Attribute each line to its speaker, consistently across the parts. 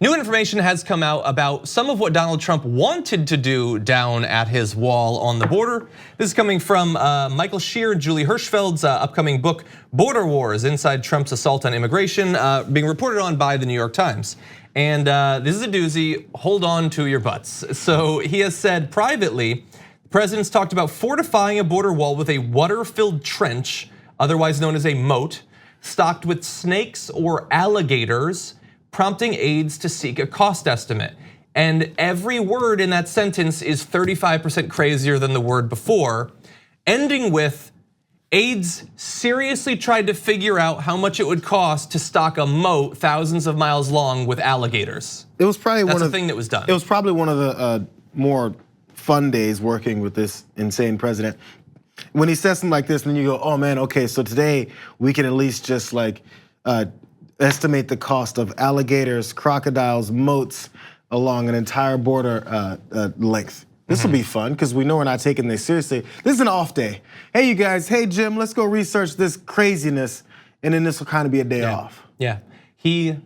Speaker 1: New information has come out about some of what Donald Trump wanted to do down at his wall on the border. This is coming from Michael Shear and Julie Hirschfeld's upcoming book, Border Wars, Inside Trump's Assault on Immigration, being reported on by the New York Times. And this is a doozy, hold on to your butts. So he has said privately, the president's talked about fortifying a border wall with a water-filled trench, otherwise known as a moat, stocked with snakes or alligators, prompting aides to seek a cost estimate. And every word in that sentence is 35% crazier than the word before, ending with aides seriously tried to figure out how much it would cost to stock a moat thousands of miles long with alligators.
Speaker 2: It was probably
Speaker 1: That's the thing that was done.
Speaker 2: It was probably one of the more fun days working with this insane president. When he says something like this, and then you go, oh man, okay, so today we can at least just like estimate the cost of alligators, crocodiles, moats along an entire border length. This will be fun because we know we're not taking this seriously. This is an off day. Hey you guys, hey Jim, let's go research this craziness, and then this will kind of be a day off.
Speaker 1: Yeah, here's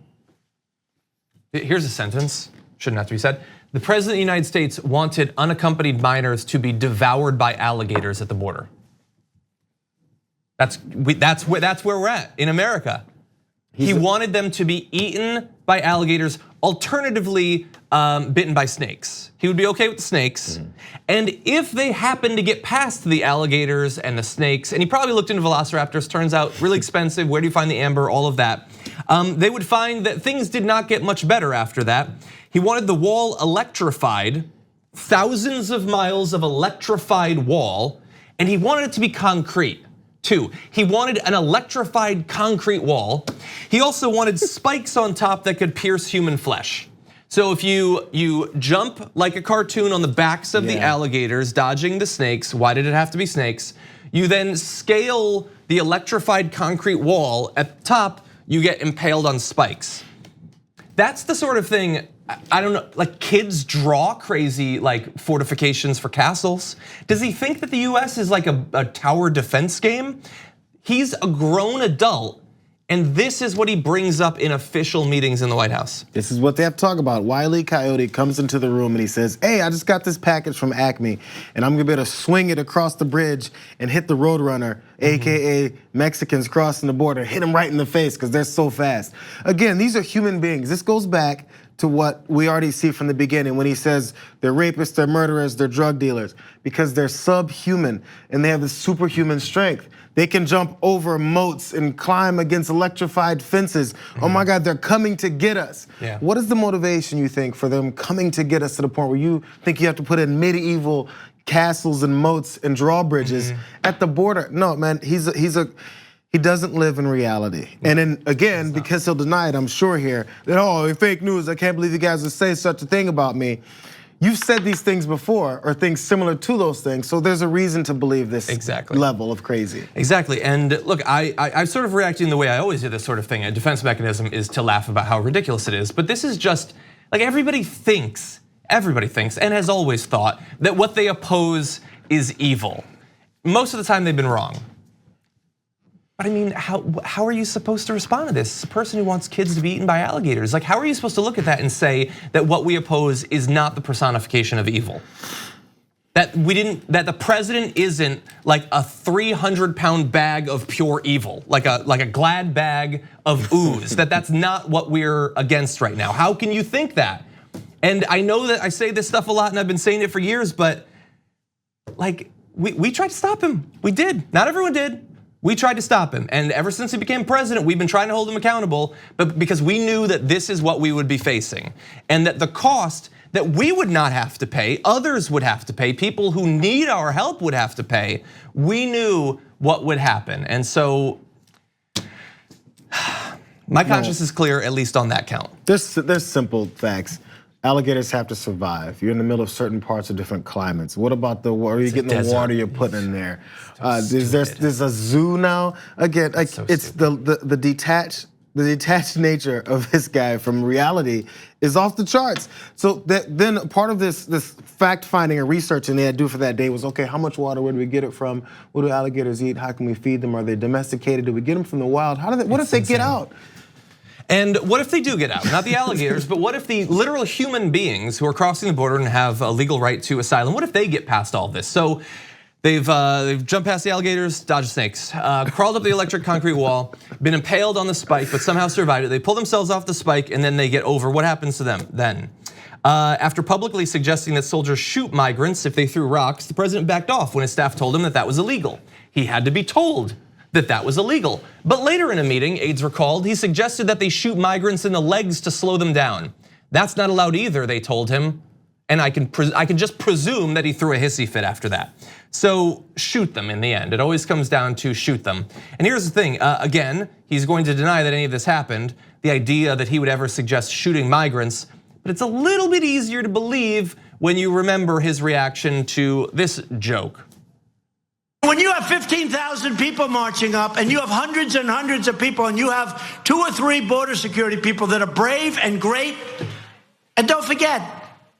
Speaker 1: a sentence, shouldn't have to be said. The president of the United States wanted unaccompanied minors to be devoured by alligators at the border. That's where we're at in America. He wanted them to be eaten by alligators, alternatively bitten by snakes. He would be okay with the snakes. And if they happen to get past the alligators and the snakes, and he probably looked into velociraptors, turns out really expensive, where do you find the amber, all of that. They would find that things did not get much better after that. He wanted the wall electrified, thousands of miles of electrified wall, and he wanted it to be concrete. Two, he wanted an electrified concrete wall. He also wanted spikes on top that could pierce human flesh. So if you jump like a cartoon on the backs of the alligators, dodging the snakes, why did it have to be snakes? You then scale the electrified concrete wall. At the top, you get impaled on spikes. That's the sort of thing, I don't know, like kids draw crazy like fortifications for castles. Does he think that the US is like a tower defense game? He's a grown adult, and this is what he brings up in official meetings in the White House.
Speaker 2: This is what they have to talk about. Wile E. Coyote comes into the room and he says, hey, I just got this package from Acme, and I'm gonna be able to swing it across the bridge and hit the Roadrunner, AKA Mexicans crossing the border, hit them right in the face because they're so fast. Again, these are human beings. This goes back to what we already see from the beginning when he says they're rapists, they're murderers, they're drug dealers, because they're subhuman and they have this superhuman strength. They can jump over moats and climb against electrified fences. Oh my God, they're coming to get us. What is the motivation, you think, for them coming to get us to the point where you think you have to put in medieval castles and moats and drawbridges at the border? No, man, he doesn't live in reality. And then again, because he'll deny it, I'm sure here, that oh, fake news, I can't believe you guys would say such a thing about me. You've said these things before, or things similar to those things, so there's a reason to believe this level of crazy.
Speaker 1: Exactly, and look, I'm sort of reacting the way I always do this sort of thing. A defense mechanism is to laugh about how ridiculous it is, but this is just, like everybody thinks, and has always thought, that what they oppose is evil. Most of the time they've been wrong. But I mean, how are you supposed to respond to this? It's a person who wants kids to be eaten by alligators. Like, how are you supposed to look at that and say that what we oppose is not the personification of evil? That the president isn't like a 300-pound bag of pure evil, like a Glad bag of ooze. That's not what we're against right now. How can you think that? And I know that I say this stuff a lot, and I've been saying it for years, but like we tried to stop him. We did. Not everyone did. We tried to stop him, and ever since he became president, we've been trying to hold him accountable, but because we knew that this is what we would be facing, and that the cost that we would not have to pay, others would have to pay, people who need our help would have to pay, we knew what would happen. And so, my conscience is clear, at least on that count.
Speaker 2: There's simple facts. Alligators have to survive. You're in the middle of certain parts of different climates. What about where are you getting the water you're putting in there? There's a zoo now. Again, like it's the detached nature of this guy from reality is off the charts. So then part of this fact finding and researching they had to do for that day was, okay, how much water, where do we get it from? What do alligators eat? How can we feed them? Are they domesticated? Do we get them from the wild? What if they get out?
Speaker 1: And what if they do get out? Not the alligators, but what if the literal human beings who are crossing the border and have a legal right to asylum, what if they get past all this? So they've jumped past the alligators, dodged snakes, crawled up the electric concrete wall, been impaled on the spike, but somehow survived it. They pull themselves off the spike and then they get over. What happens to them then? After publicly suggesting that soldiers shoot migrants if they threw rocks, the president backed off when his staff told him that that was illegal. He had to be told that that was illegal. But later in a meeting, aides recalled, he suggested that they shoot migrants in the legs to slow them down. That's not allowed either, they told him. And I can just presume that he threw a hissy fit after that. So shoot them in the end. It always comes down to shoot them. And here's the thing, again, he's going to deny that any of this happened. The idea that he would ever suggest shooting migrants, but it's a little bit easier to believe when you remember his reaction to this joke.
Speaker 3: When you have 15,000 people marching up and you have hundreds and hundreds of people and you have 2 or 3 border security people that are brave and great, and don't forget,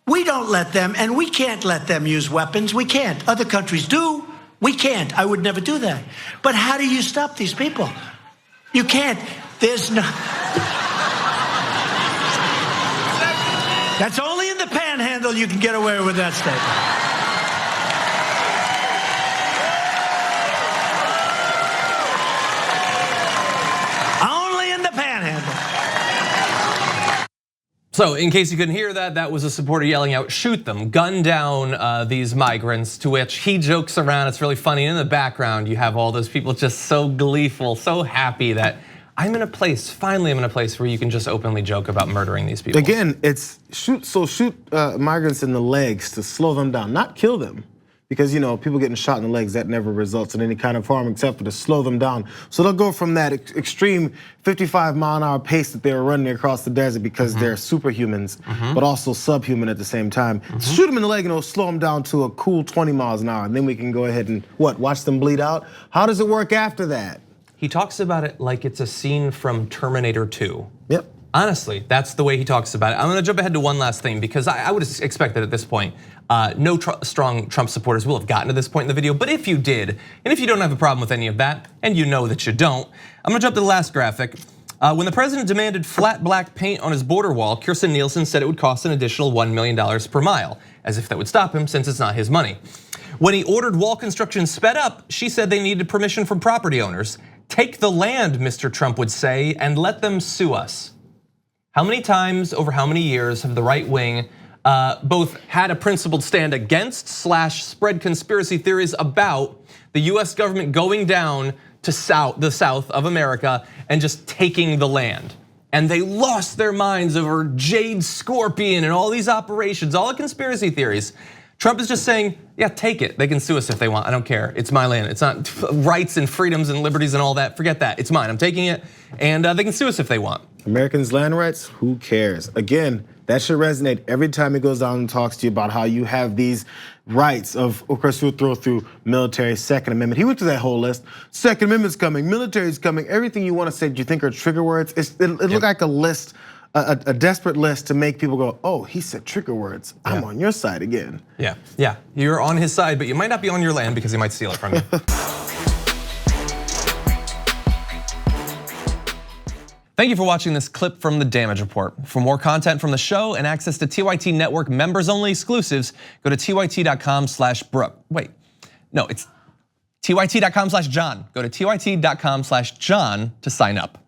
Speaker 3: we don't let them and we can't let them use weapons. We can't. Other countries do. We can't. I would never do that. But how do you stop these people? You can't. There's no. That's only in the panhandle you can get away with that statement.
Speaker 1: So in case you couldn't hear that, that was a supporter yelling out, shoot them, gun down these migrants, to which he jokes around, it's really funny. In the background, you have all those people just so gleeful, so happy that I'm in a place, finally I'm in a place where you can just openly joke about murdering these people.
Speaker 2: Again, it's shoot migrants in the legs to slow them down, not kill them. Because people getting shot in the legs, that never results in any kind of harm except for to slow them down. So they'll go from that extreme 55-mile-an-hour pace that they were running across the desert because they're superhumans, but also subhuman at the same time. Shoot them in the leg and it'll slow them down to a cool 20 miles an hour. And then we can go ahead and watch them bleed out? How does it work after that?
Speaker 1: He talks about it like it's a scene from Terminator 2.
Speaker 2: Yep.
Speaker 1: Honestly, that's the way he talks about it. I'm gonna jump ahead to one last thing because I would expect that at this point, no strong Trump supporters will have gotten to this point in the video, but if you did, and if you don't have a problem with any of that, and you know that you don't, I'm gonna jump to the last graphic. When the president demanded flat black paint on his border wall, Kirstjen Nielsen said it would cost an additional $1 million per mile, as if that would stop him since it's not his money. When he ordered wall construction sped up, she said they needed permission from property owners. Take the land, Mr. Trump would say, and let them sue us. How many times over how many years have the right wing both had a principled stand against / spread conspiracy theories about the US government going down to the south of America and just taking the land? And they lost their minds over Jade Scorpion and all these operations, all the conspiracy theories. Trump is just saying, yeah, take it. They can sue us if they want, I don't care. It's my land. It's not rights and freedoms and liberties and all that. Forget that, it's mine, I'm taking it. And they can sue us if they want.
Speaker 2: Americans' land rights, who cares? Again, that should resonate every time he goes down and talks to you about how you have these rights of course, we'll throw through military, Second Amendment. He went through that whole list. Second Amendment's coming, military's coming, everything you wanna say that you think are trigger words, it looked like a list, a desperate list to make people go, oh, he said trigger words. I'm on your side again.
Speaker 1: Yeah, you're on his side, but you might not be on your land because he might steal it from you. Thank you for watching this clip from The Damage Report. For more content from the show and access to TYT Network members-only exclusives, go to tyt.com/Brooke. Wait, no, it's tyt.com/John. Go to tyt.com/John to sign up.